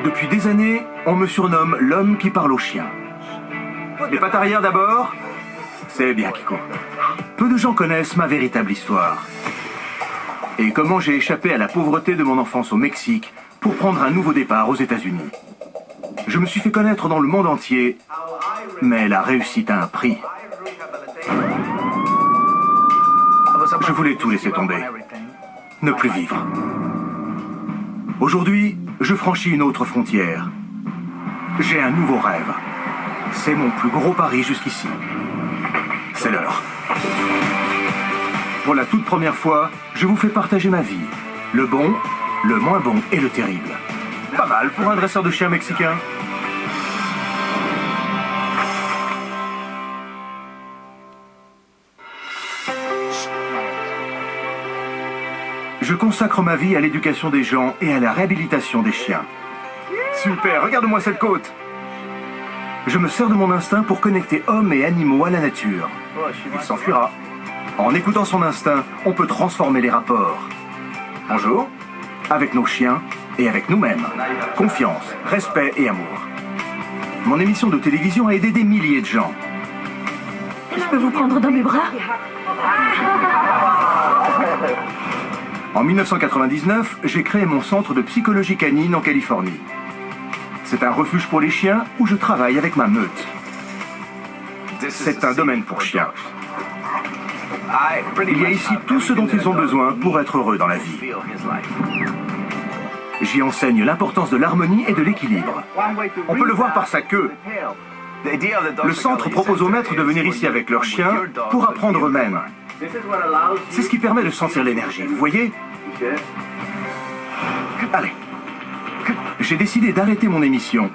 Depuis des années, on me surnomme l'homme qui parle aux chiens. Les pattes arrière d'abord. C'est bien, Kiko. Peu de gens connaissent ma véritable histoire. Et comment j'ai échappé à la pauvreté de mon enfance au Mexique pour prendre un nouveau départ aux États-Unis. Je me suis fait connaître dans le monde entier, mais la réussite a un prix. Je voulais tout laisser tomber. Ne plus vivre. Aujourd'hui, je franchis une autre frontière. J'ai un nouveau rêve. C'est mon plus gros pari jusqu'ici. C'est l'heure. Pour la toute première fois, je vous fais partager ma vie. Le bon, le moins bon et le terrible. Pas mal pour un dresseur de chiens mexicain. Je consacre ma vie à l'éducation des gens et à la réhabilitation des chiens. Super, regarde-moi cette côte. Je me sers de mon instinct pour connecter hommes et animaux à la nature. Il s'enfuira. En écoutant son instinct, on peut transformer les rapports. Bonjour. Avec nos chiens et avec nous-mêmes. Confiance, respect et amour. Mon émission de télévision a aidé des milliers de gens. Je peux vous prendre dans mes bras? En 1999, j'ai créé mon centre de psychologie canine en Californie. C'est un refuge pour les chiens où je travaille avec ma meute. C'est un domaine pour chiens. Il y a ici tout ce dont ils ont besoin pour être heureux dans la vie. J'y enseigne l'importance de l'harmonie et de l'équilibre. On peut le voir par sa queue. Le centre propose aux maîtres de venir ici avec leurs chiens pour apprendre eux-mêmes. C'est ce qui permet de sentir l'énergie, vous voyez? Allez. J'ai décidé d'arrêter mon émission.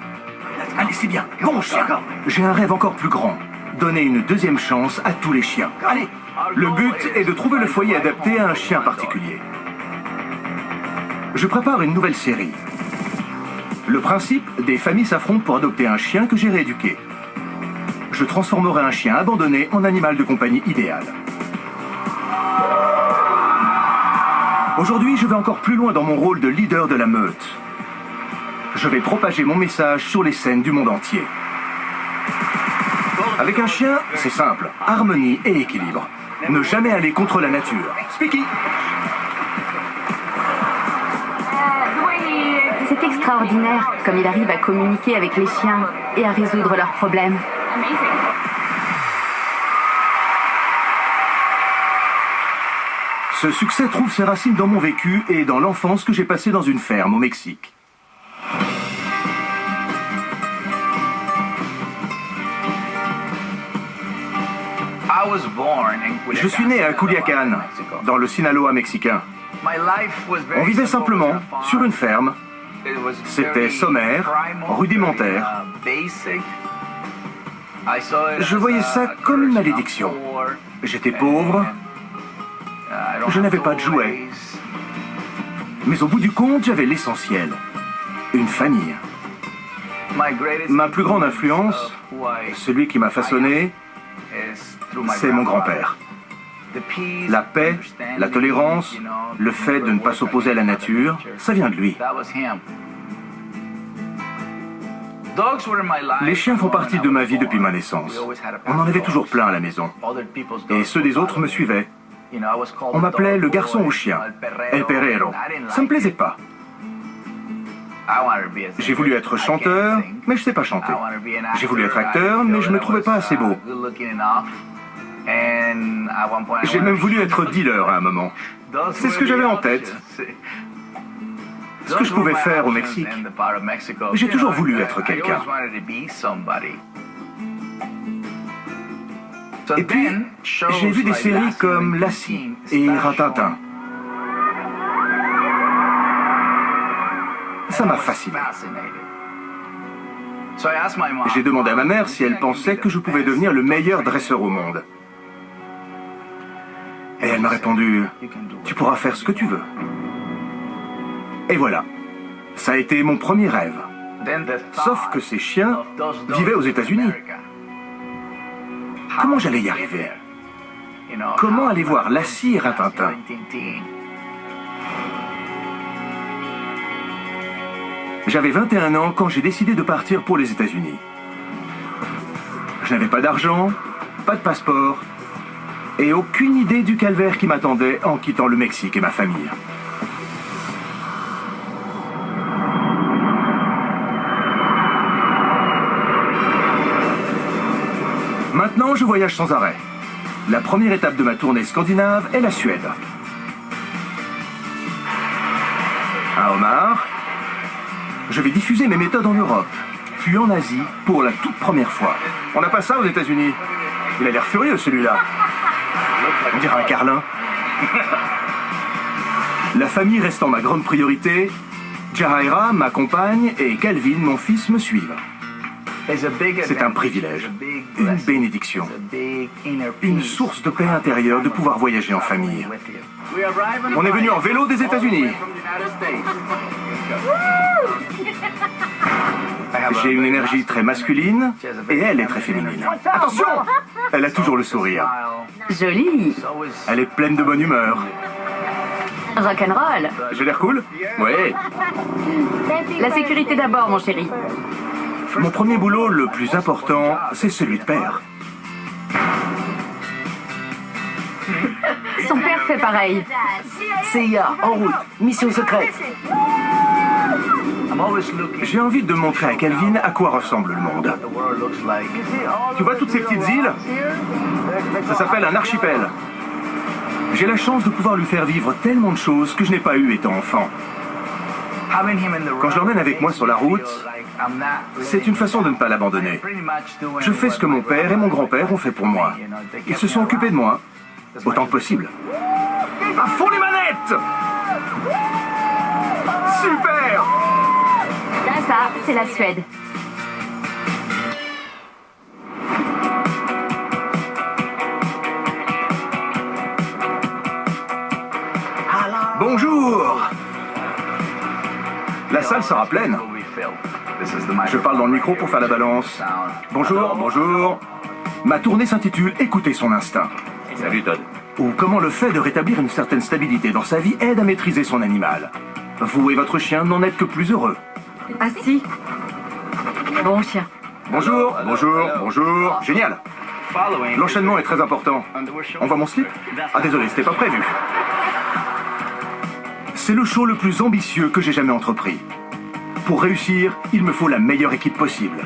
Allez, c'est bien. Bon chien. J'ai un rêve encore plus grand. Donner une deuxième chance à tous les chiens. Allez. Le but est de trouver le foyer adapté à un chien particulier. Je prépare une nouvelle série. Le principe, des familles s'affrontent pour adopter un chien que j'ai rééduqué. Je transformerai un chien abandonné en animal de compagnie idéal. Aujourd'hui, je vais encore plus loin dans mon rôle de leader de la meute. Je vais propager mon message sur les scènes du monde entier. Avec un chien, c'est simple, harmonie et équilibre. Ne jamais aller contre la nature. Speaky. C'est extraordinaire comme il arrive à communiquer avec les chiens et à résoudre leurs problèmes. Ce succès trouve ses racines dans mon vécu et dans l'enfance que j'ai passée dans une ferme au Mexique. Je suis né à Culiacán, dans le Sinaloa mexicain. On vivait simplement sur une ferme. C'était sommaire, rudimentaire. Je voyais ça comme une malédiction. J'étais pauvre. Je n'avais pas de jouets. Mais au bout du compte, j'avais l'essentiel. Une famille. Ma plus grande influence, celui qui m'a façonné, c'est mon grand-père. La paix, la tolérance, le fait de ne pas s'opposer à la nature, ça vient de lui. Les chiens font partie de ma vie depuis ma naissance. On en avait toujours plein à la maison. Et ceux des autres me suivaient. On m'appelait le garçon au chien, El Perrero. Ça me plaisait pas. J'ai voulu être chanteur, mais je sais pas chanter. J'ai voulu être acteur, mais je me trouvais pas assez beau. J'ai même voulu être dealer à un moment. C'est ce que j'avais en tête. Ce que je pouvais faire au Mexique. J'ai toujours voulu être quelqu'un. Et puis, j'ai vu des séries comme Lassie et Rintintin. Ça m'a fasciné. J'ai demandé à ma mère si elle pensait que je pouvais devenir le meilleur dresseur au monde. Et elle m'a répondu, « Tu pourras faire ce que tu veux. » Et voilà, ça a été mon premier rêve. Sauf que ces chiens vivaient aux États-Unis. Comment j'allais y arriver? Comment aller voir Lassie et Rintintin? J'avais 21 ans quand j'ai décidé de partir pour les États-Unis. Je n'avais pas d'argent, pas de passeport et aucune idée du calvaire qui m'attendait en quittant le Mexique et ma famille. Maintenant, je voyage sans arrêt. La première étape de ma tournée scandinave est la Suède. À Omar, je vais diffuser mes méthodes en Europe, puis en Asie pour la toute première fois. On n'a pas ça aux États-Unis. Il a l'air furieux, celui-là. On dirait un carlin. La famille restant ma grande priorité, Jahaira, ma compagne, et Calvin, mon fils, me suivent. C'est un privilège, une bénédiction, une source de paix intérieure de pouvoir voyager en famille. On est venu en vélo des États-Unis. J'ai une énergie très masculine et elle est très féminine. Attention! Elle a toujours le sourire. Joli. Elle est pleine de bonne humeur. Rock'n'roll. J'ai l'air cool? Oui. La sécurité d'abord, mon chéri. Mon premier boulot, le plus important, c'est celui de père. Son père fait pareil. CIA, en route, mission secrète. J'ai envie de montrer à Calvin à quoi ressemble le monde. Tu vois toutes ces petites îles? Ça s'appelle un archipel. J'ai la chance de pouvoir lui faire vivre tellement de choses que je n'ai pas eues étant enfant. Quand je l'emmène avec moi sur la route, c'est une façon de ne pas l'abandonner. Je fais ce que mon père et mon grand-père ont fait pour moi. Ils se sont occupés de moi, autant que possible. À fond les manettes! Super! Ça, c'est la Suède. Bonjour! La salle sera pleine. Je parle dans le micro pour faire la balance. Bonjour, bonjour. Ma tournée s'intitule « Écouter son instinct ». Salut Todd. Ou comment le fait de rétablir une certaine stabilité dans sa vie aide à maîtriser son animal. Vous et votre chien n'en êtes que plus heureux. Assis. Bon chien. Bonjour, bonjour, bonjour. Génial. L'enchaînement est très important. On voit mon slip? Ah désolé, c'était pas prévu. C'est le show le plus ambitieux que j'ai jamais entrepris. Pour réussir, il me faut la meilleure équipe possible.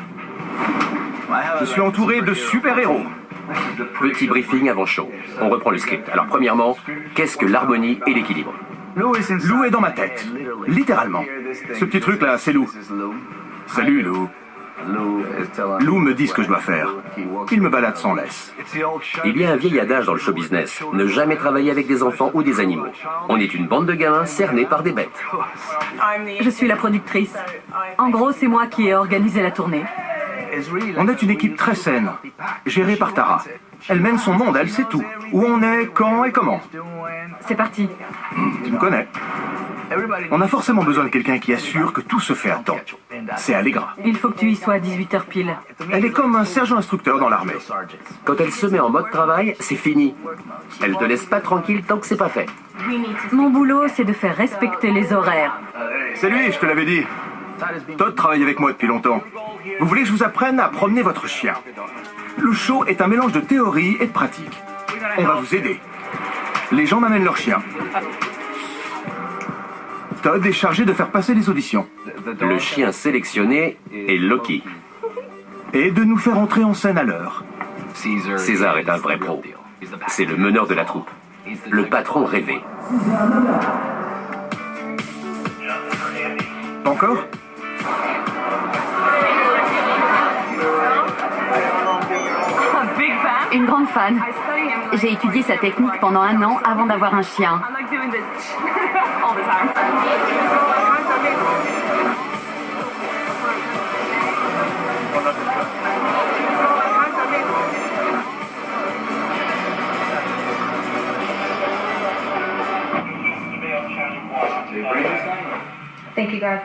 Je suis entouré de super-héros. Petit briefing avant show. On reprend le script. Alors premièrement, qu'est-ce que l'harmonie et l'équilibre? Lou est dans ma tête, littéralement. Ce petit truc là, c'est Lou. Salut Lou. Lou me dit ce que je dois faire. Il me balade sans laisse. Il y a un vieil adage dans le show business. Ne jamais travailler avec des enfants ou des animaux. On est une bande de gamins cernés par des bêtes. Je suis la productrice. En gros, c'est moi qui ai organisé la tournée. On est une équipe très saine, gérée par Tara. Elle mène son monde, elle sait tout. Où on est, quand et comment. C'est parti. Tu me connais. On a forcément besoin de quelqu'un qui assure que tout se fait à temps. C'est Allegra. Il faut que tu y sois à 18h pile. Elle est comme un sergent-instructeur dans l'armée. Quand elle se met en mode travail, c'est fini. Elle te laisse pas tranquille tant que c'est pas fait. Mon boulot, c'est de faire respecter les horaires. C'est lui, je te l'avais dit. Todd travaille avec moi depuis longtemps. Vous voulez que je vous apprenne à promener votre chien? Le show est un mélange de théorie et de pratique. On va vous aider. Les gens m'amènent leur chien. Todd est chargé de faire passer les auditions. Le chien sélectionné est Loki. Et de nous faire entrer en scène à l'heure. César est un vrai pro. C'est le meneur de la troupe. Le patron rêvé. Pas encore? Une grande fan. J'ai étudié sa technique pendant 1 an avant d'avoir un chien.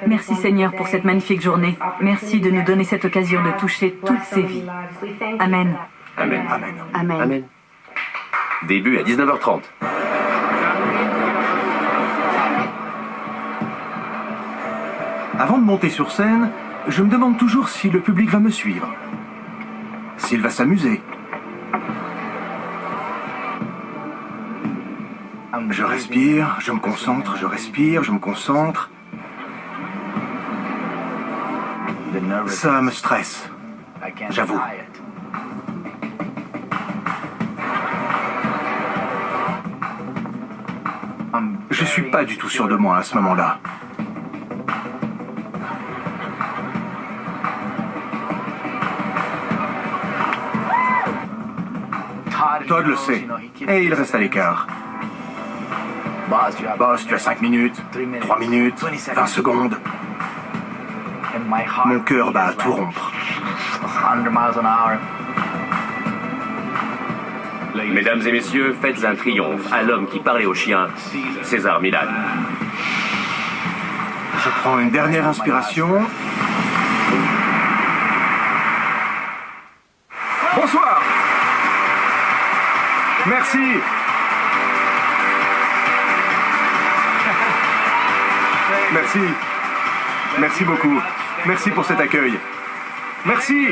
Merci Seigneur pour cette magnifique journée. Merci de nous donner cette occasion de toucher toutes ces vies. Amen. Amen. Amen. Amen. Amen. Début à 19h30. Avant de monter sur scène, je me demande toujours si le public va me suivre, s'il va s'amuser. Je respire, je me concentre, je respire, je me concentre. Ça me stresse, j'avoue. Je suis pas du tout sûr de moi à ce moment-là. Todd le sait, et il reste à l'écart. Boss, tu as 5 minutes, 3 minutes, 20 secondes. Mon cœur bat à tout rompre. Mesdames et messieurs, faites un triomphe à l'homme qui parlait aux chiens, César Millan. Je prends une dernière inspiration. Bonsoir. Merci. Merci. Merci beaucoup. Merci pour cet accueil. Merci.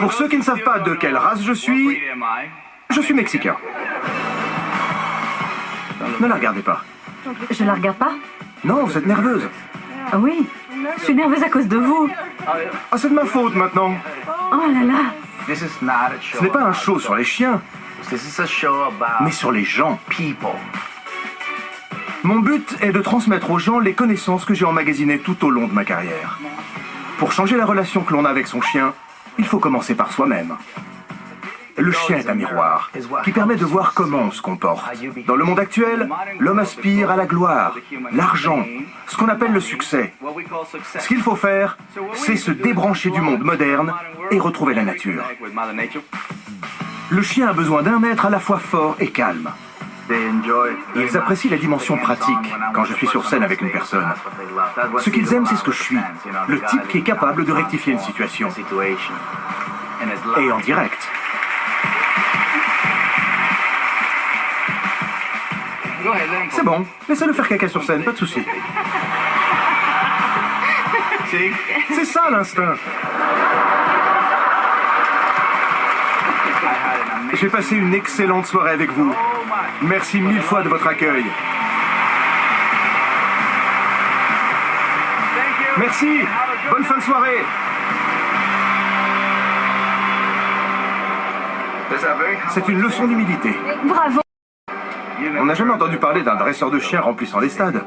Pour ceux qui ne savent pas de quelle race je suis mexicain. Ne la regardez pas. Je la regarde pas? Non, vous êtes nerveuse. Ah oui, je suis nerveuse à cause de vous. Ah, c'est de ma faute maintenant. Oh là là. Ce n'est pas un show sur les chiens, mais sur les gens. Mon but est de transmettre aux gens les connaissances que j'ai emmagasinées tout au long de ma carrière. Pour changer la relation que l'on a avec son chien, il faut commencer par soi-même. Le chien est un miroir qui permet de voir comment on se comporte. Dans le monde actuel, l'homme aspire à la gloire, l'argent, ce qu'on appelle le succès. Ce qu'il faut faire, c'est se débrancher du monde moderne et retrouver la nature. Le chien a besoin d'un maître à la fois fort et calme. Ils apprécient la dimension pratique quand je suis sur scène avec une personne. Ce qu'ils aiment, c'est ce que je suis, le type qui est capable de rectifier une situation. Et en direct. C'est bon, laissez-le faire caca sur scène, pas de souci. C'est ça l'instinct. J'ai passé une excellente soirée avec vous. Merci 1000 fois de votre accueil. Merci. Bonne fin de soirée. C'est une leçon d'humilité. Bravo. On n'a jamais entendu parler d'un dresseur de chiens remplissant les stades.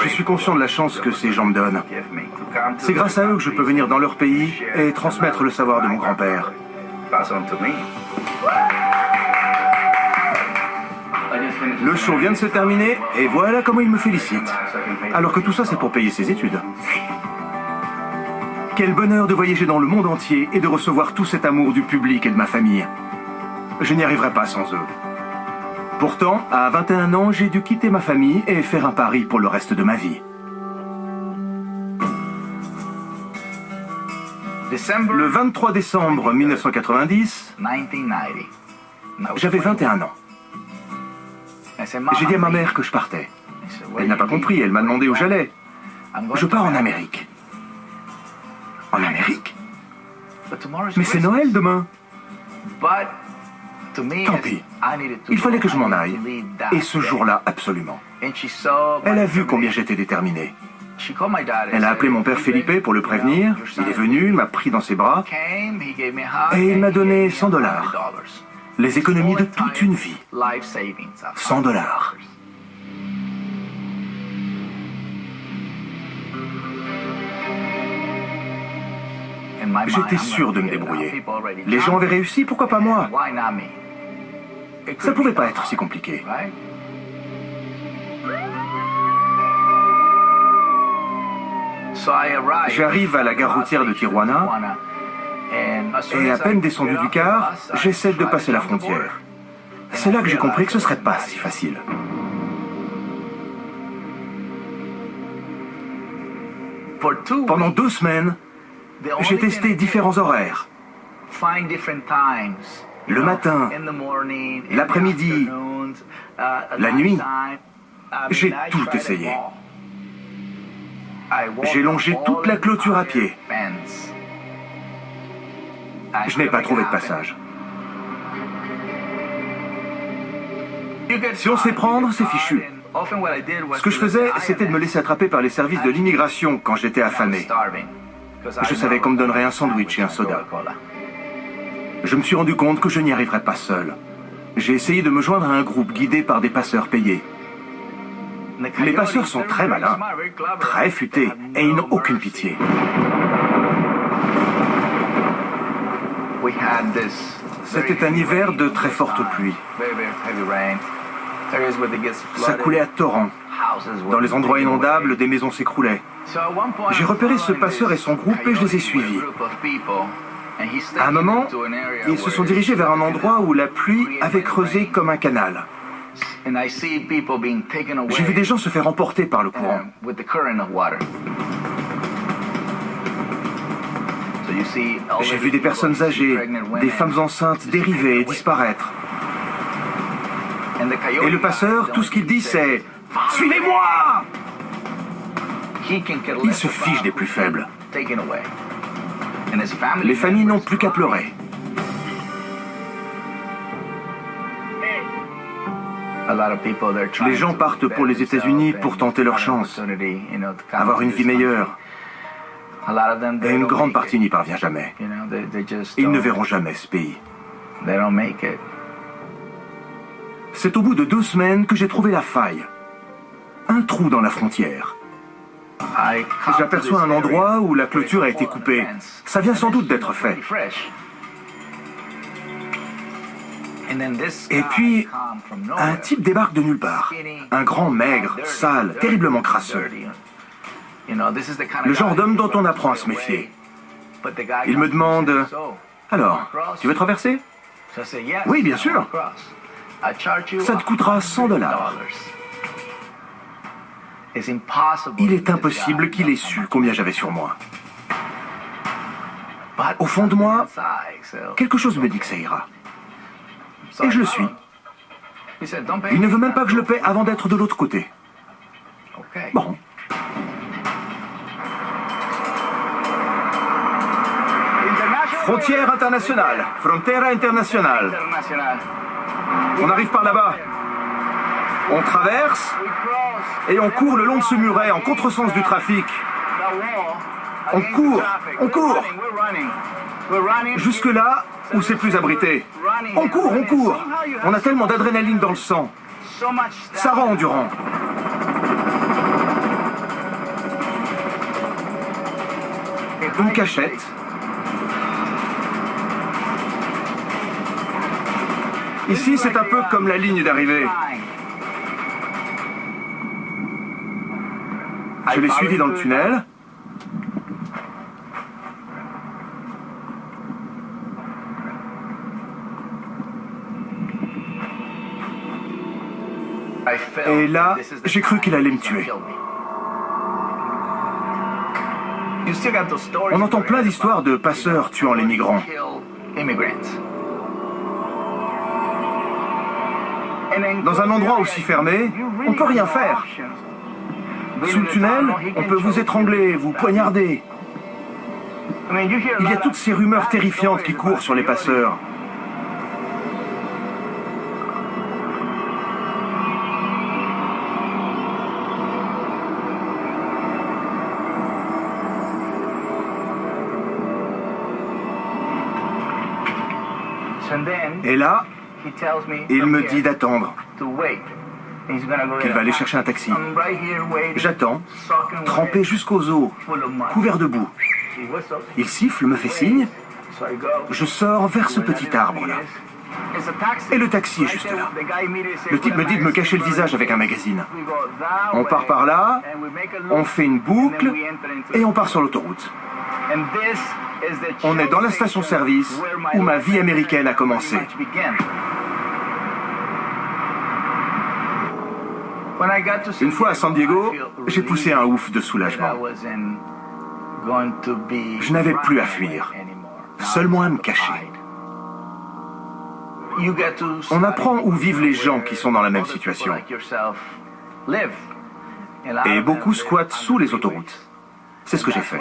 Je suis conscient de la chance que ces gens me donnent. C'est grâce à eux que je peux venir dans leur pays et transmettre le savoir de mon grand-père. Le show vient de se terminer et voilà comment il me félicite. Alors que tout ça, c'est pour payer ses études. Quel bonheur de voyager dans le monde entier et de recevoir tout cet amour du public et de ma famille. Je n'y arriverai pas sans eux. Pourtant, à 21 ans, j'ai dû quitter ma famille et faire un pari pour le reste de ma vie. Le 23 décembre 1990, j'avais 21 ans. J'ai dit à ma mère que je partais. Elle n'a pas compris, elle m'a demandé où j'allais. Je pars en Amérique. En Amérique? Mais c'est Noël demain. Tant pis. Il fallait que je m'en aille. Et ce jour-là, absolument. Elle a vu combien j'étais déterminé. Elle a appelé mon père Felipe pour le prévenir. Il est venu, m'a pris dans ses bras et il m'a donné $100. Les économies de toute une vie. $100. J'étais sûr de me débrouiller. Les gens avaient réussi, pourquoi pas moi? Ça ne pouvait pas être si compliqué. J'arrive à la gare routière de Tijuana et à peine descendu du car, j'essaie de passer la frontière. C'est là que j'ai compris que ce serait pas si facile. Pendant 2 semaines, j'ai testé différents horaires. Le matin, l'après-midi, la nuit. J'ai tout essayé. J'ai longé toute la clôture à pied. Je n'ai pas trouvé de passage. Si on sait prendre, c'est fichu. Ce que je faisais, c'était de me laisser attraper par les services de l'immigration quand j'étais affamé. Je savais qu'on me donnerait un sandwich et un soda. Je me suis rendu compte que je n'y arriverais pas seul. J'ai essayé de me joindre à un groupe guidé par des passeurs payés. Les passeurs sont très malins, très futés, et ils n'ont aucune pitié. C'était un hiver de très fortes pluies. Ça coulait à torrents. Dans les endroits inondables, des maisons s'écroulaient. J'ai repéré ce passeur et son groupe et je les ai suivis. À un moment, ils se sont dirigés vers un endroit où la pluie avait creusé comme un canal. J'ai vu des gens se faire emporter par le courant. J'ai vu des personnes âgées, des femmes enceintes dériver et disparaître. Et le passeur, tout ce qu'il dit, c'est « Suivez-moi !» Il se fiche des plus faibles. Les familles n'ont plus qu'à pleurer. Les gens partent pour les États-Unis pour tenter leur chance, avoir une vie meilleure. Et une grande partie n'y parvient jamais. Ils ne verront jamais ce pays. C'est au bout de 2 semaines que j'ai trouvé la faille. Un trou dans la frontière. J'aperçois un endroit où la clôture a été coupée. Ça vient sans doute d'être fait. Et puis, un type débarque de nulle part. Un grand maigre, sale, terriblement crasseux. Le genre d'homme dont on apprend à se méfier. Il me demande « Alors, tu veux traverser ?»« Oui, bien sûr. Ça te coûtera $100. » Il est impossible qu'il ait su combien j'avais sur moi. Au fond de moi, quelque chose me dit que ça ira. Et je le suis. Il ne veut même pas que je le paie avant d'être de l'autre côté. Bon. Frontière internationale. Frontera internationale. On arrive par là-bas. On traverse et on court le long de ce muret en contresens du trafic. On court, on court. Jusque là où c'est plus abrité. On court, on court. On a tellement d'adrénaline dans le sang. Ça rend endurant. Une cachette. Ici, c'est un peu comme la ligne d'arrivée. Je l'ai suivi dans le tunnel. Et là, j'ai cru qu'il allait me tuer. On entend plein d'histoires de passeurs tuant les migrants. Dans un endroit aussi fermé, on ne peut rien faire. Sous le tunnel, on peut vous étrangler, vous poignarder. Il y a toutes ces rumeurs terrifiantes qui courent sur les passeurs. Et là, il me dit d'attendre, qu'il va aller chercher un taxi. J'attends, trempé jusqu'aux os, couvert de boue. Il siffle, me fait signe. Je sors vers ce petit arbre-là. Et le taxi est juste là. Le type me dit de me cacher le visage avec un magazine. On part par là, on fait une boucle et on part sur l'autoroute. On est dans la station-service où ma vie américaine a commencé. Une fois à San Diego, j'ai poussé un ouf de soulagement. Je n'avais plus à fuir, seulement à me cacher. On apprend où vivent les gens qui sont dans la même situation. Et beaucoup squattent sous les autoroutes. C'est ce que j'ai fait.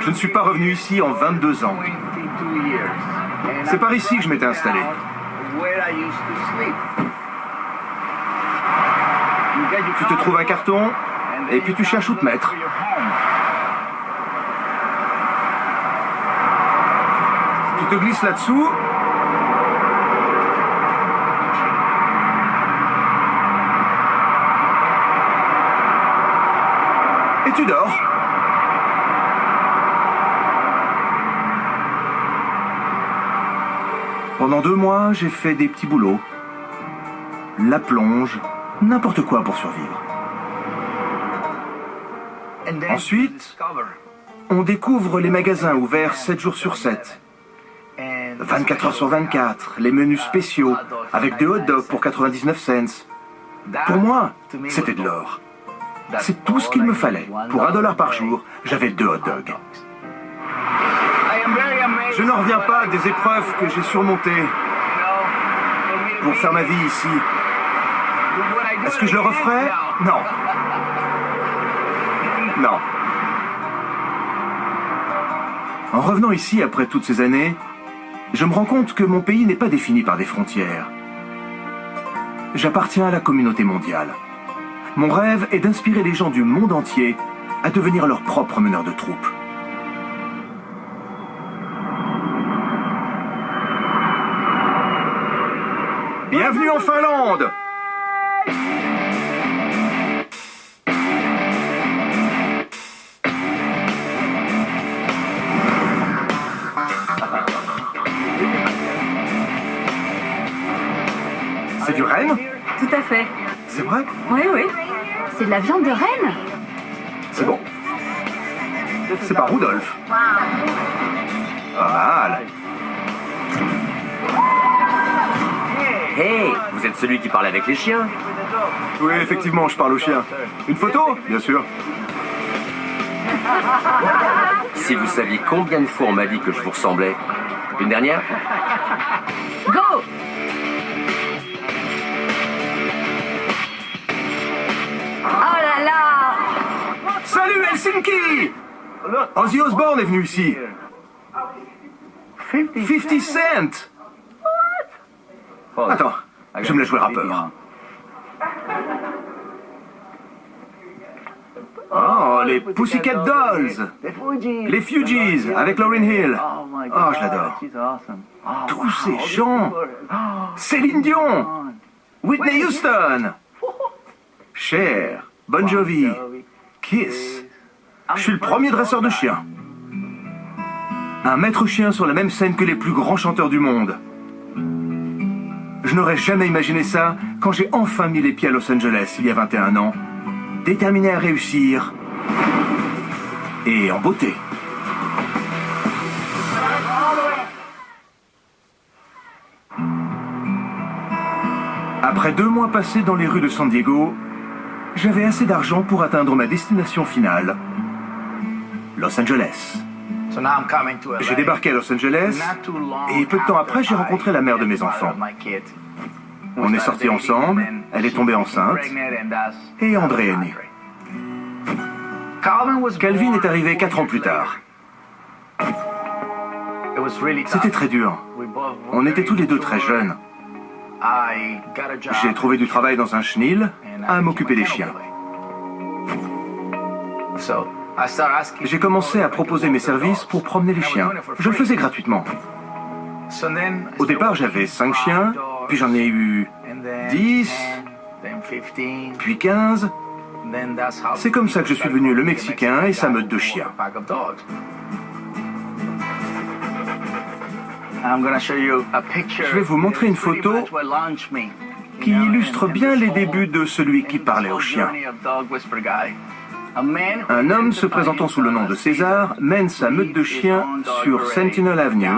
Je ne suis pas revenu ici en 22 ans. C'est par ici que je m'étais installé. Tu te trouves un carton, et puis tu cherches où te mettre. Tu te glisses là-dessous. Et tu dors. Pendant 2 mois, j'ai fait des petits boulots. La plonge, n'importe quoi pour survivre. Ensuite, on découvre les magasins ouverts 7 jours sur 7. 24 heures sur 24, les menus spéciaux, avec des hot dogs pour 99 cents. Pour moi, c'était de l'or. C'est tout ce qu'il me fallait. Pour $1 par jour, j'avais 2 hot dogs. Je n'en reviens pas des épreuves que j'ai surmontées pour faire ma vie ici. Est-ce que je le referais? Non. Non. En revenant ici après toutes ces années, je me rends compte que mon pays n'est pas défini par des frontières. J'appartiens à la communauté mondiale. Mon rêve est d'inspirer les gens du monde entier à devenir leur propre meneur de troupes. Bienvenue en Finlande! C'est du renne? Tout à fait. C'est vrai? Oui, oui. C'est de la viande de renne? C'est bon. C'est pas Rudolf. Pas mal. Hey, vous êtes celui qui parle avec les chiens? Oui, effectivement, je parle aux chiens. Une photo? Bien sûr. Si vous saviez combien de fois on m'a dit que je vous ressemblais. Une dernière? Go! Oh là là! Salut Helsinki! Ozzy Osbourne est venu ici. 50 Cent! Attends, je me la jouer rappeur. Oh, les Pussycat Dolls! Les Fugees, avec Lauryn Hill. Oh, je l'adore. Tous ces gens! Céline Dion! Whitney Houston! Cher, Bon Jovi, Kiss. Je suis le premier dresseur de chiens. Un maître chien sur la même scène que les plus grands chanteurs du monde. Je n'aurais jamais imaginé ça quand j'ai enfin mis les pieds à Los Angeles il y a 21 ans, déterminé à réussir et en beauté. Après 2 mois passés dans les rues de San Diego, j'avais assez d'argent pour atteindre ma destination finale, Los Angeles. J'ai débarqué à Los Angeles et peu de temps après, j'ai rencontré la mère de mes enfants. On est sortis ensemble, elle est tombée enceinte et André est né. Calvin est arrivé 4 ans plus tard. C'était très dur. On était tous les deux très jeunes. J'ai trouvé du travail dans un chenil à m'occuper des chiens. J'ai commencé à proposer mes services pour promener les chiens. Je le faisais gratuitement. Au départ, j'avais 5 chiens, puis j'en ai eu 10, puis 15. C'est comme ça que je suis devenu le Mexicain et sa meute de chiens. Je vais vous montrer une photo qui illustre bien les débuts de celui qui parlait aux chiens. Un homme se présentant sous le nom de César mène sa meute de chiens sur Sentinel Avenue,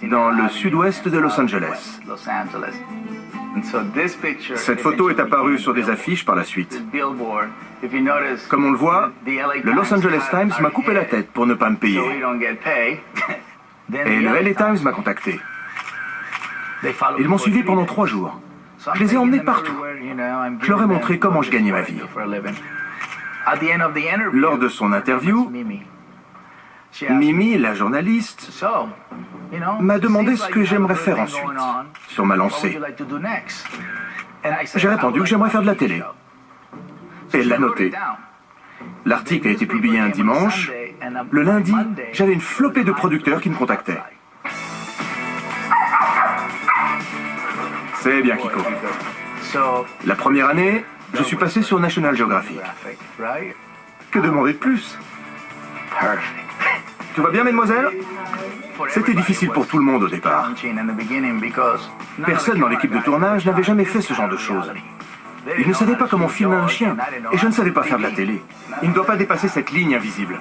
dans le sud-ouest de Los Angeles. Cette photo est apparue sur des affiches par la suite. Comme on le voit, le Los Angeles Times m'a coupé la tête pour ne pas me payer. Et le LA Times m'a contacté. Ils m'ont suivi pendant 3 jours. Je les ai emmenés partout. Je leur ai montré comment je gagnais ma vie. Lors de son interview, Mimi, la journaliste, m'a demandé ce que j'aimerais faire ensuite, sur ma lancée. J'ai répondu que j'aimerais faire de la télé. Et elle l'a noté. L'article a été publié un dimanche. Le lundi, j'avais une flopée de producteurs qui me contactaient. C'est bien, Kiko. La première année, je suis passé sur National Geographic. Que demander de plus? Tout va bien, mesdemoiselles? C'était difficile pour tout le monde au départ. Personne dans l'équipe de tournage n'avait jamais fait ce genre de choses. Ils ne savaient pas comment filmer un chien, et je ne savais pas faire de la télé. Il ne doit pas dépasser cette ligne invisible.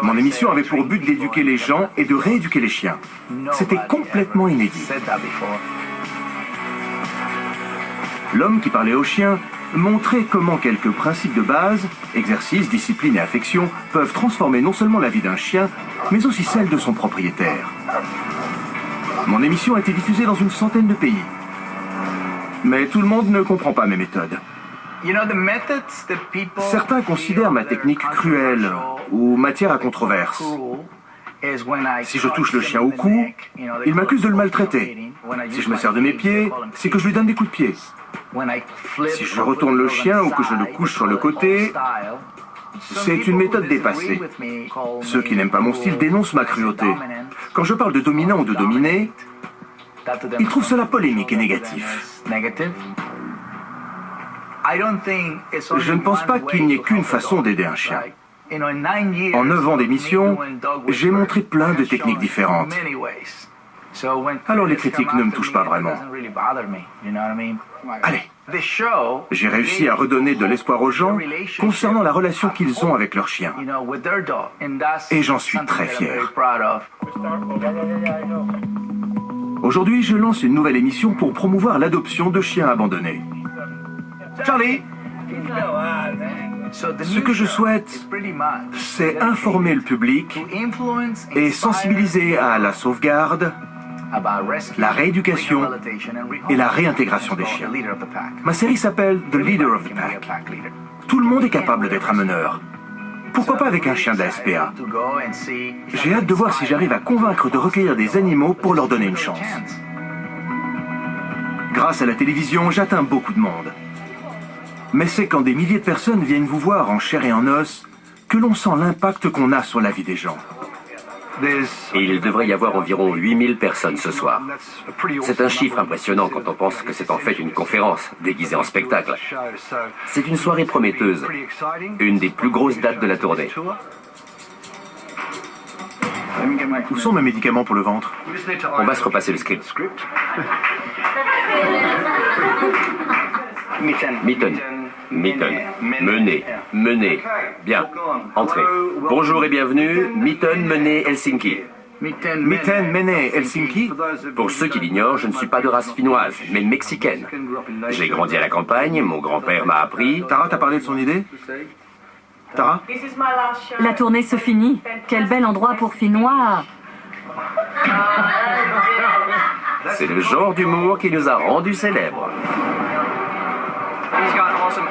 Mon émission avait pour but d'éduquer les gens et de rééduquer les chiens. C'était complètement inédit. L'homme qui parlait aux chiens montrait comment quelques principes de base, exercice, discipline et affection, peuvent transformer non seulement la vie d'un chien, mais aussi celle de son propriétaire. Mon émission a été diffusée dans une centaine de pays. Mais tout le monde ne comprend pas mes méthodes. Certains considèrent ma technique cruelle ou matière à controverse. Si je touche le chien au cou, ils m'accusent de le maltraiter. Si je me sers de mes pieds, c'est que je lui donne des coups de pied. Si je retourne le chien ou que je le couche sur le côté, c'est une méthode dépassée. Ceux qui n'aiment pas mon style dénoncent ma cruauté. Quand je parle de dominant ou de dominé, ils trouvent cela polémique et négatif. Je ne pense pas qu'il n'y ait qu'une façon d'aider un chien. En 9 ans d'émission, j'ai montré plein de techniques différentes. Alors les critiques ne me touchent pas vraiment. Allez, j'ai réussi à redonner de l'espoir aux gens concernant la relation qu'ils ont avec leur chien. Et j'en suis très fier. Aujourd'hui, je lance une nouvelle émission pour promouvoir l'adoption de chiens abandonnés. Charlie! Ce que je souhaite, c'est informer le public et sensibiliser à la sauvegarde, la rééducation et la réintégration des chiens. Ma série s'appelle The Leader of the Pack. Tout le monde est capable d'être un meneur. Pourquoi pas avec un chien de la SPA? J'ai hâte de voir si j'arrive à convaincre de recueillir des animaux pour leur donner une chance. Grâce à la télévision, j'atteins beaucoup de monde. Mais c'est quand des milliers de personnes viennent vous voir en chair et en os que l'on sent l'impact qu'on a sur la vie des gens. Et il devrait y avoir environ 8000 personnes ce soir. C'est un chiffre impressionnant quand on pense que c'est en fait une conférence déguisée en spectacle. C'est une soirée prometteuse, une des plus grosses dates de la tournée. Où sont mes médicaments pour le ventre? On va se repasser le script. Mitten. Menez. Bien. Entrez. Bonjour et bienvenue. Mitten, Menez, Helsinki. Mitten, Menez, Helsinki? Pour ceux qui l'ignorent, je ne suis pas de race finnoise, mais mexicaine. J'ai grandi à la campagne, mon grand-père m'a appris... Tara, t'as parlé de son idée? Tara? La tournée se finit. Quel bel endroit pour Finnois. C'est le genre d'humour qui nous a rendus célèbres.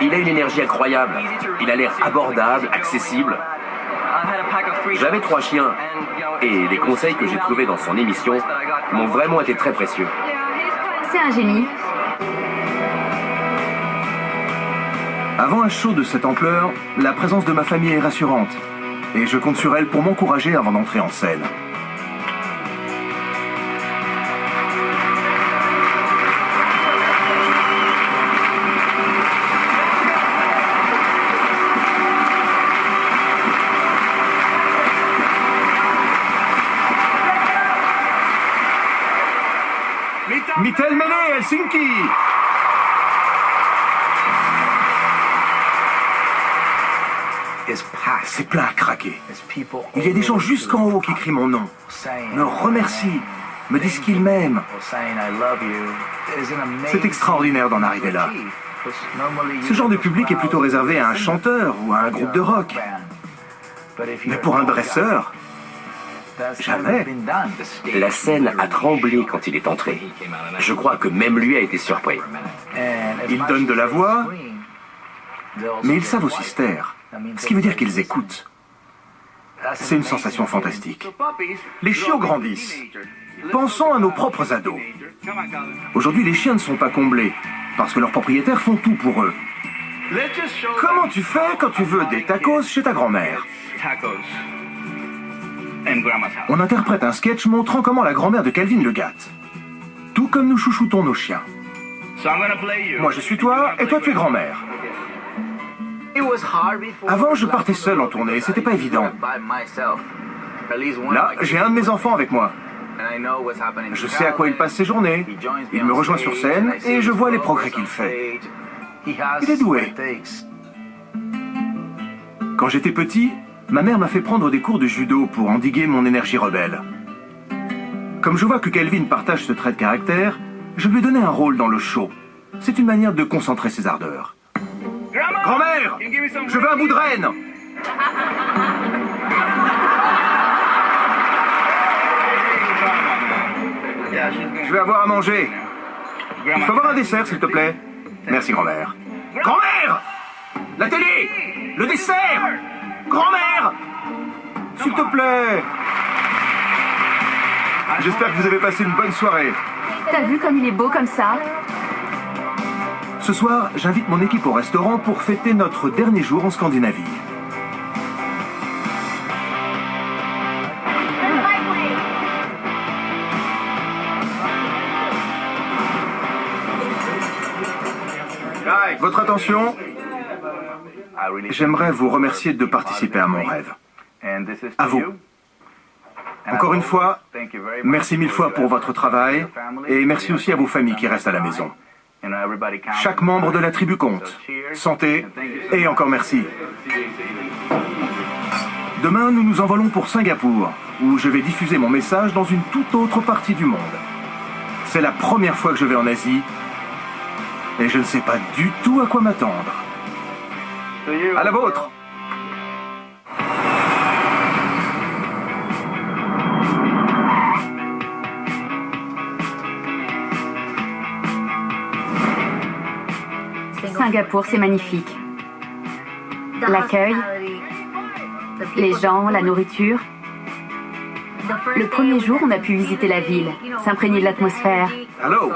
Il a une énergie incroyable. Il a l'air abordable, accessible. J'avais 3 chiens et les conseils que j'ai trouvés dans son émission m'ont vraiment été très précieux. C'est un génie. Avant un show de cette ampleur, la présence de ma famille est rassurante. Et je compte sur elle pour m'encourager avant d'entrer en scène. Mitten, Menez, Helsinki! C'est plein à craquer. Il y a des gens jusqu'en haut qui crient mon nom, me remercient, me disent qu'ils m'aiment. C'est extraordinaire d'en arriver là. Ce genre de public est plutôt réservé à un chanteur ou à un groupe de rock. Mais pour un dresseur, Jamais. La scène a tremblé quand il est entré. Je crois que même lui a été surpris. Ils donnent de la voix, mais ils savent aussi se taire. Ce qui veut dire qu'ils écoutent. C'est une sensation fantastique. Les chiots grandissent. Pensons à nos propres ados. Aujourd'hui, les chiens ne sont pas comblés, parce que leurs propriétaires font tout pour eux. Comment tu fais quand tu veux des tacos chez ta grand-mère? On interprète un sketch montrant comment la grand-mère de Calvin le gâte. Tout comme nous chouchoutons nos chiens. Moi je suis toi, et toi tu es grand-mère. Avant, je partais seul en tournée, c'était pas évident. Là, j'ai un de mes enfants avec moi. Je sais à quoi il passe ses journées. Il me rejoint sur scène et je vois les progrès qu'il fait. Il est doué. Quand j'étais petit, ma mère m'a fait prendre des cours de judo pour endiguer mon énergie rebelle. Comme je vois que Calvin partage ce trait de caractère, je lui ai donné un rôle dans le show. C'est une manière de concentrer ses ardeurs. Grand-mère, je veux un bout de renne. Je vais avoir à manger. Je peux avoir un dessert, s'il te plaît? Merci, grand-mère. Grand-mère! La télé! Le dessert! Grand-mère! S'il te plaît! J'espère que vous avez passé une bonne soirée. T'as vu comme il est beau comme ça? Ce soir, j'invite mon équipe au restaurant pour fêter notre dernier jour en Scandinavie. Votre attention. J'aimerais vous remercier de participer à mon rêve. À vous. Encore une fois, merci mille fois pour votre travail et merci aussi à vos familles qui restent à la maison. Chaque membre de la tribu compte. Santé et encore merci. Demain, nous nous envolons pour Singapour, où je vais diffuser mon message dans une toute autre partie du monde. C'est la première fois que je vais en Asie et je ne sais pas du tout à quoi m'attendre. À la vôtre! Singapour, c'est magnifique. L'accueil, les gens, la nourriture. Le premier jour, on a pu visiter la ville, s'imprégner de l'atmosphère. Allô?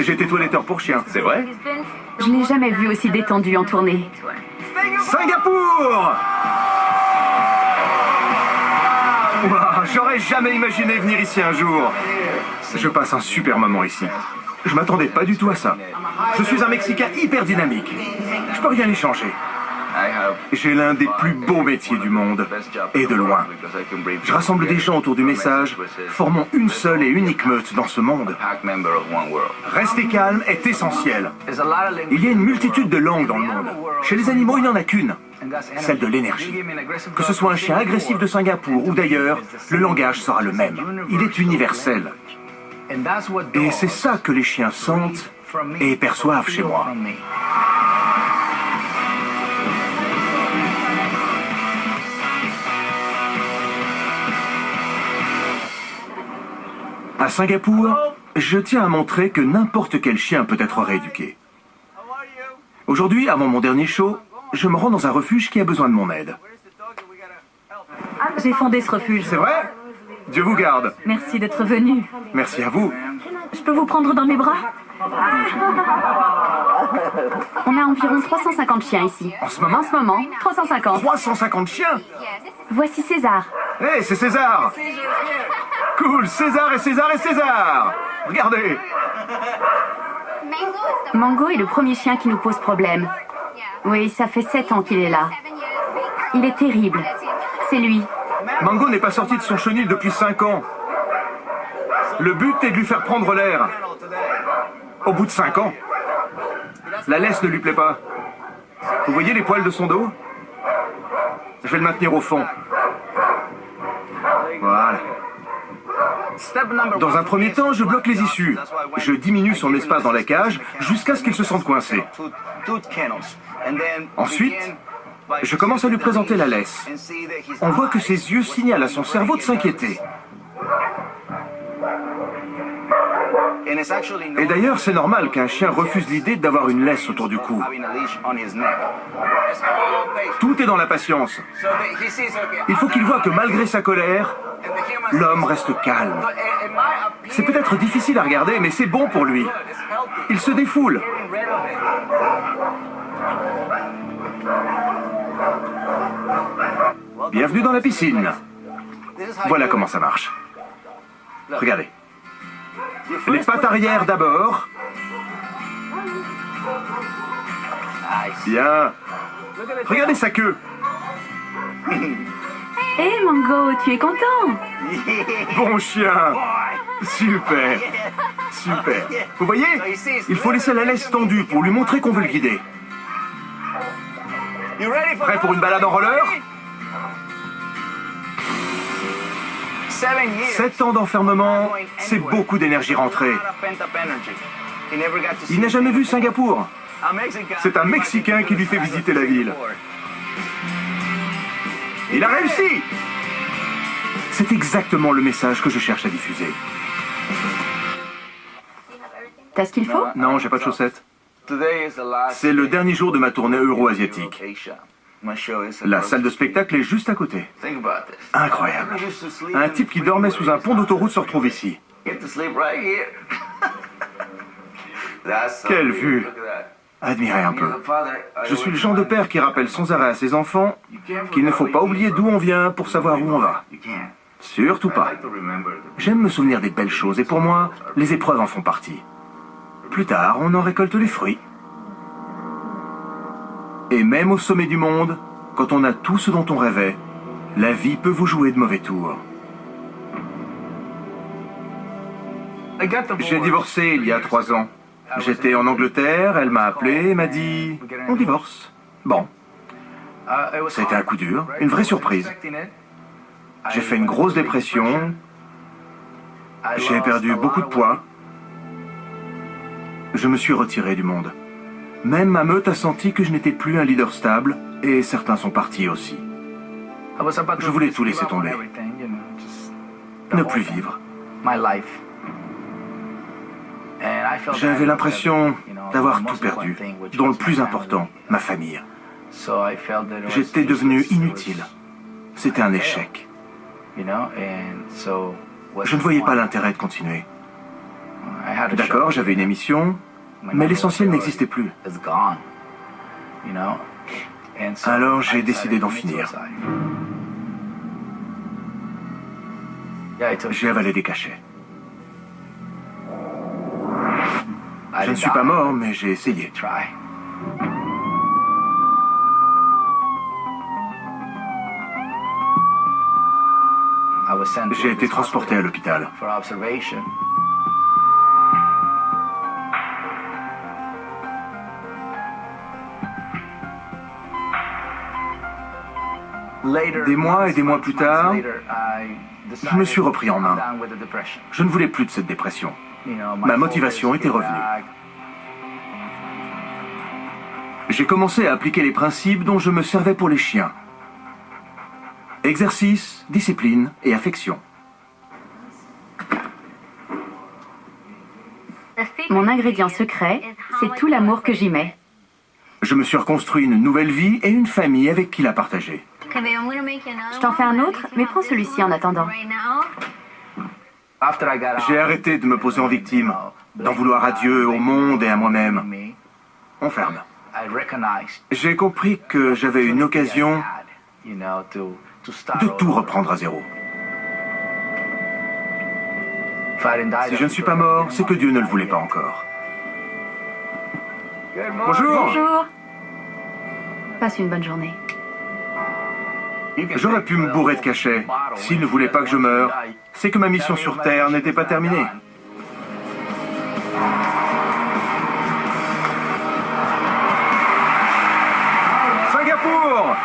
J'étais toiletteur pour chiens. C'est vrai? Je n'ai jamais vu aussi détendu en tournée. Singapour! Ouah, j'aurais jamais imaginé venir ici un jour. Je passe un super moment ici. Je m'attendais pas du tout à ça. Je suis un Mexicain hyper dynamique. Je peux rien y changer. J'ai l'un des plus beaux métiers du monde, et de loin. Je rassemble des gens autour du message, formant une seule et unique meute dans ce monde. Rester calme est essentiel. Il y a une multitude de langues dans le monde. Chez les animaux, il n'y en a qu'une, celle de l'énergie. Que ce soit un chien agressif de Singapour ou d'ailleurs, le langage sera le même. Il est universel. Et c'est ça que les chiens sentent et perçoivent chez moi. À Singapour, je tiens à montrer que n'importe quel chien peut être rééduqué. Aujourd'hui, avant mon dernier show, je me rends dans un refuge qui a besoin de mon aide. J'ai fondé ce refuge. C'est vrai? Dieu vous garde. Merci d'être venu. Merci à vous. Je peux vous prendre dans mes bras? On a environ 350 chiens ici. En ce moment? En ce moment, 350. 350 chiens? Voici César. Hé, c'est César! Cool, César et César et César! Regardez! Mango est le premier chien qui nous pose problème. Oui, ça fait 7 ans qu'il est là. Il est terrible. C'est lui. Mango n'est pas sorti de son chenil depuis 5 ans. Le but est de lui faire prendre l'air. Au bout de 5 ans. La laisse ne lui plaît pas. Vous voyez les poils de son dos? Je vais le maintenir au fond. Voilà. Dans un premier temps, je bloque les issues. Je diminue son espace dans la cage jusqu'à ce qu'il se sente coincé. Ensuite, je commence à lui présenter la laisse. On voit que ses yeux signalent à son cerveau de s'inquiéter. Et d'ailleurs, c'est normal qu'un chien refuse l'idée d'avoir une laisse autour du cou. Tout est dans la patience. Il faut qu'il voie que malgré sa colère, l'homme reste calme. C'est peut-être difficile à regarder, mais c'est bon pour lui. Il se défoule. Bienvenue dans la piscine. Voilà comment ça marche. Regardez. Les pattes arrière d'abord. Bien. Regardez sa queue. Hé Mango, tu es content? Bon chien. Super. Super. Vous voyez, il faut laisser la laisse tendue pour lui montrer qu'on veut le guider. Prêt pour une balade en roller? 7 ans d'enfermement, c'est beaucoup d'énergie rentrée. Il n'a jamais vu Singapour. C'est un Mexicain qui lui fait visiter la ville. Il a réussi! C'est exactement le message que je cherche à diffuser. T'as ce qu'il faut? Non, j'ai pas de chaussettes. C'est le dernier jour de ma tournée euro-asiatique. La salle de spectacle est juste à côté. Incroyable. Un type qui dormait sous un pont d'autoroute se retrouve ici. Quelle vue! Admirez un peu. Je suis le genre de père qui rappelle sans arrêt à ses enfants qu'il ne faut pas oublier d'où on vient pour savoir où on va. Surtout pas. J'aime me souvenir des belles choses et pour moi, les épreuves en font partie. Plus tard, on en récolte les fruits. Et même au sommet du monde, quand on a tout ce dont on rêvait, la vie peut vous jouer de mauvais tours. J'ai divorcé il y a 3 ans. J'étais en Angleterre, elle m'a appelé et m'a dit « On divorce ». Bon. C'était un coup dur, une vraie surprise. J'ai fait une grosse dépression. J'ai perdu beaucoup de poids. Je me suis retiré du monde. Même ma meute a senti que je n'étais plus un leader stable, et certains sont partis aussi. Je voulais tout laisser tomber. Ne plus vivre. J'avais l'impression d'avoir tout perdu, dont le plus important, ma famille. J'étais devenu inutile. C'était un échec. Je ne voyais pas l'intérêt de continuer. D'accord, j'avais une émission, mais l'essentiel n'existait plus. Alors j'ai décidé d'en finir. J'ai avalé des cachets. Je ne suis pas mort, mais j'ai essayé. J'ai été transporté à l'hôpital. Des mois et des mois plus tard, je me suis repris en main. Je ne voulais plus de cette dépression. Ma motivation était revenue. J'ai commencé à appliquer les principes dont je me servais pour les chiens. Exercice, discipline et affection. Mon ingrédient secret, c'est tout l'amour que j'y mets. Je me suis reconstruit une nouvelle vie et une famille avec qui la partager. Je t'en fais un autre, mais prends celui-ci en attendant. J'ai arrêté de me poser en victime, d'en vouloir à Dieu, au monde et à moi-même. On ferme. J'ai compris que j'avais une occasion de tout reprendre à zéro. Si je ne suis pas mort, c'est que Dieu ne le voulait pas encore. Bonjour. Bonjour. Passe une bonne journée. J'aurais pu me bourrer de cachets. S'il ne voulait pas que je meure, c'est que ma mission sur Terre n'était pas terminée. Singapour!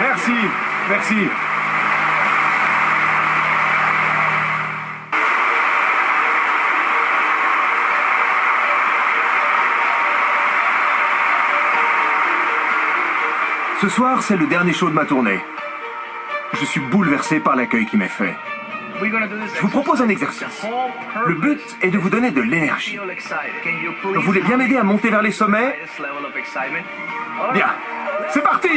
Merci, merci. Ce soir, c'est le dernier show de ma tournée. Je suis bouleversé par l'accueil qui m'est fait. Je vous propose un exercice. Le but est de vous donner de l'énergie. Vous voulez bien m'aider à monter vers les sommets? Bien, c'est parti!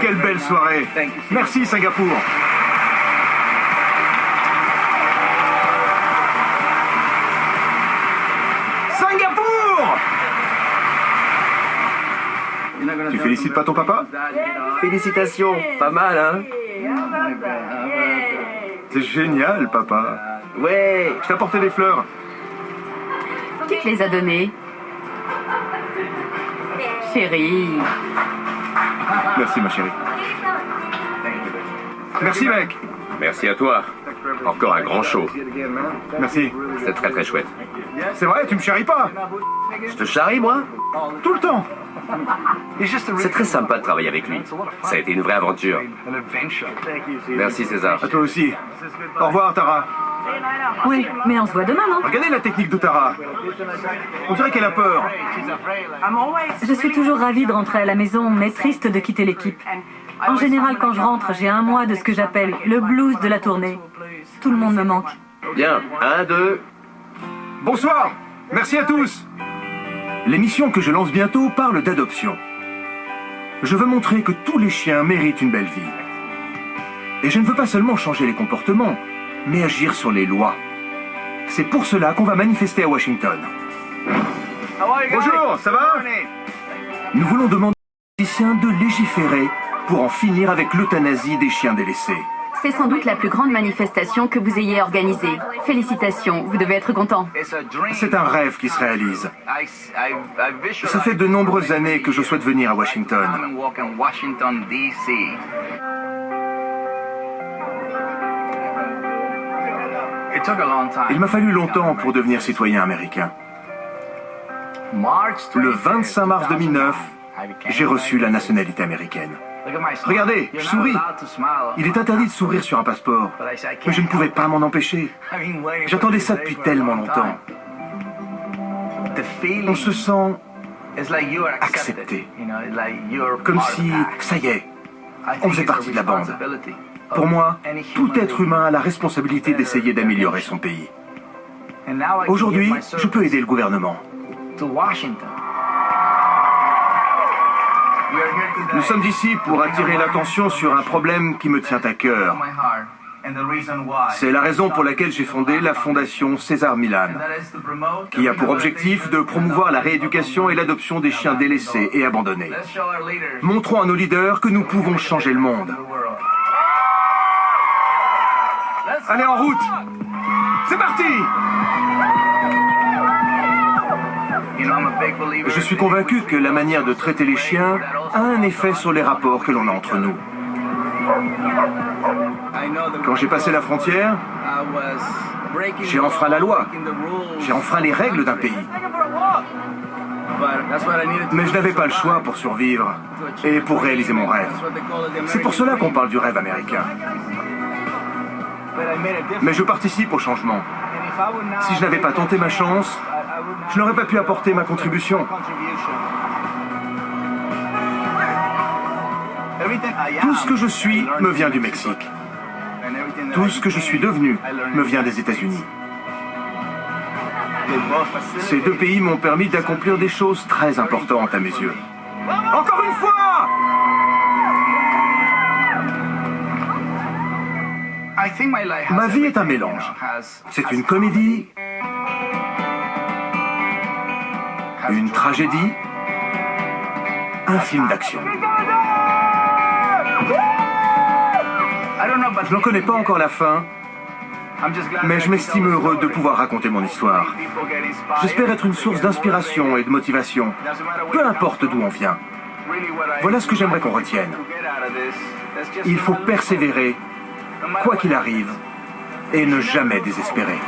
Quelle belle soirée! Merci Singapour! Singapour! Tu félicites pas ton papa? Félicitations, pas mal, hein? C'est génial, papa. Ouais, Je t'ai apporté des fleurs. Qui te les a donnés? Chérie. Merci, ma chérie. Merci, mec. merci à toi. Encore un grand show. Merci. C'est très très chouette. C'est vrai, tu me chéris pas? Je te charrie, moi? Tout le temps. C'est très sympa de travailler avec lui. Ça a été une vraie aventure. Merci César. À toi aussi. Au revoir, Tara. Oui, mais on se voit demain, non? Regardez la technique de Tara. On dirait qu'elle a peur. Je suis toujours ravie de rentrer à la maison, mais triste de quitter l'équipe. En général, quand je rentre, j'ai un mois de ce que j'appelle le blues de la tournée. Tout le monde me manque. Bien, 1, 2... Bonsoir. Merci à tous. L'émission que je lance bientôt parle d'adoption. Je veux montrer que tous les chiens méritent une belle vie. Et je ne veux pas seulement changer les comportements, mais agir sur les lois. C'est pour cela qu'on va manifester à Washington. Bonjour, ça va? Nous voulons demander aux politiciens de légiférer pour en finir avec l'euthanasie des chiens délaissés. C'est sans doute la plus grande manifestation que vous ayez organisée. Félicitations, vous devez être content. C'est un rêve qui se réalise. Ça fait de nombreuses années que je souhaite venir à Washington. Il m'a fallu longtemps pour devenir citoyen américain. Le 25 mars 2009, j'ai reçu la nationalité américaine. Regardez, je souris. Il est interdit de sourire sur un passeport, mais je ne pouvais pas m'en empêcher. J'attendais ça depuis tellement longtemps. On se sent accepté, comme si, ça y est, on faisait partie de la bande. Pour moi, tout être humain a la responsabilité d'essayer d'améliorer son pays. Aujourd'hui, je peux aider le gouvernement. Nous sommes ici pour attirer l'attention sur un problème qui me tient à cœur. C'est la raison pour laquelle j'ai fondé la fondation César Millan, qui a pour objectif de promouvoir la rééducation et l'adoption des chiens délaissés et abandonnés. Montrons à nos leaders que nous pouvons changer le monde. Allez, en route! C'est parti! Je suis convaincu que la manière de traiter les chiens a un effet sur les rapports que l'on a entre nous. Quand j'ai passé la frontière, j'ai enfreint la loi. J'ai enfreint les règles d'un pays. Mais je n'avais pas le choix pour survivre et pour réaliser mon rêve. C'est pour cela qu'on parle du rêve américain. Mais je participe au changement. Si je n'avais pas tenté ma chance, je n'aurais pas pu apporter ma contribution. Tout ce que je suis me vient du Mexique. Tout ce que je suis devenu me vient des États-Unis. Ces deux pays m'ont permis d'accomplir des choses très importantes à mes yeux. Encore une fois! Ma vie est un mélange. C'est une comédie, une tragédie, un film d'action. Je n'en connais pas encore la fin, mais je m'estime heureux de pouvoir raconter mon histoire. J'espère être une source d'inspiration et de motivation, peu importe d'où on vient. Voilà ce que j'aimerais qu'on retienne. Il faut persévérer, quoi qu'il arrive, et ne jamais désespérer.